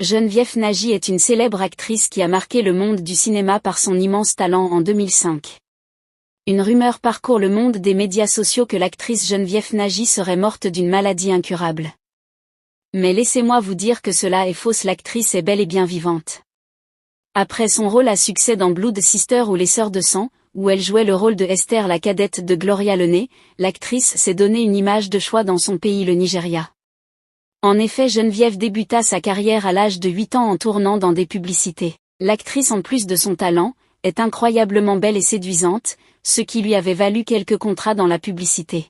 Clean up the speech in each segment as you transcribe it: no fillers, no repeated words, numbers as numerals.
Geneviève Nagy est une célèbre actrice qui a marqué le monde du cinéma par son immense talent en 2005. Une rumeur parcourt le monde des médias sociaux que l'actrice Geneviève Nagy serait morte d'une maladie incurable. Mais laissez-moi vous dire que cela est fausse, l'actrice est bel et bien vivante. Après son rôle à succès dans Blood Sister ou Les Sœurs de Sang, où elle jouait le rôle de Esther la cadette de Gloria Lenné, l'actrice s'est donné une image de choix dans son pays, le Nigeria. En effet, Geneviève débuta sa carrière à l'âge de 8 ans en tournant dans des publicités. L'actrice, en plus de son talent, est incroyablement belle et séduisante, ce qui lui avait valu quelques contrats dans la publicité.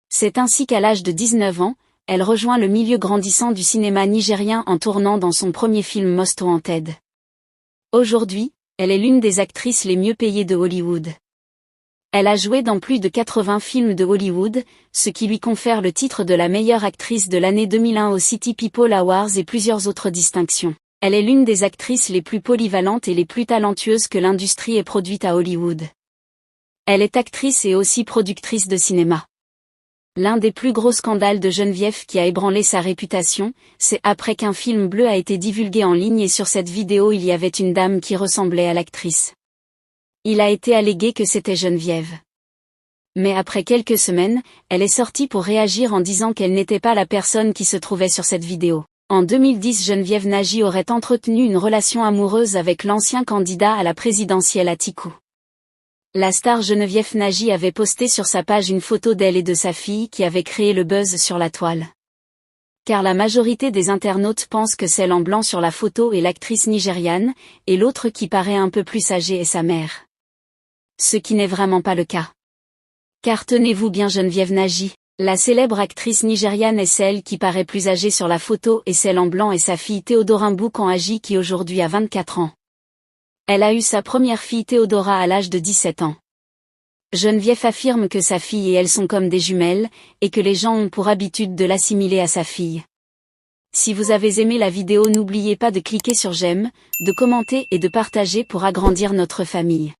C'est ainsi qu'à l'âge de 19 ans, elle rejoint le milieu grandissant du cinéma nigérien en tournant dans son premier film Most Wanted. Aujourd'hui, elle est l'une des actrices les mieux payées de Hollywood. Elle a joué dans plus de 80 films de Hollywood, ce qui lui confère le titre de la meilleure actrice de l'année 2001 aux City People Awards et plusieurs autres distinctions. Elle est l'une des actrices les plus polyvalentes et les plus talentueuses que l'industrie ait produite à Hollywood. Elle est actrice et aussi productrice de cinéma. L'un des plus gros scandales de Geneviève qui a ébranlé sa réputation, c'est après qu'un film bleu a été divulgué en ligne et sur cette vidéo il y avait une dame qui ressemblait à l'actrice. Il a été allégué que c'était Geneviève. Mais après quelques semaines, elle est sortie pour réagir en disant qu'elle n'était pas la personne qui se trouvait sur cette vidéo. En 2010, Geneviève Nagy aurait entretenu une relation amoureuse avec l'ancien candidat à la présidentielle Atiku. La star Geneviève Nagy avait posté sur sa page une photo d'elle et de sa fille qui avait créé le buzz sur la toile. Car la majorité des internautes pensent que celle en blanc sur la photo est l'actrice nigériane, et l'autre qui paraît un peu plus âgée est sa mère. Ce qui n'est vraiment pas le cas. Car tenez-vous bien, Geneviève Nagy, la célèbre actrice nigériane est celle qui paraît plus âgée sur la photo et celle en blanc est sa fille Théodora Mboukan-Agi qui aujourd'hui a 24 ans. Elle a eu sa première fille Théodora à l'âge de 17 ans. Geneviève affirme que sa fille et elle sont comme des jumelles, et que les gens ont pour habitude de l'assimiler à sa fille. Si vous avez aimé la vidéo, n'oubliez pas de cliquer sur j'aime, de commenter et de partager pour agrandir notre famille.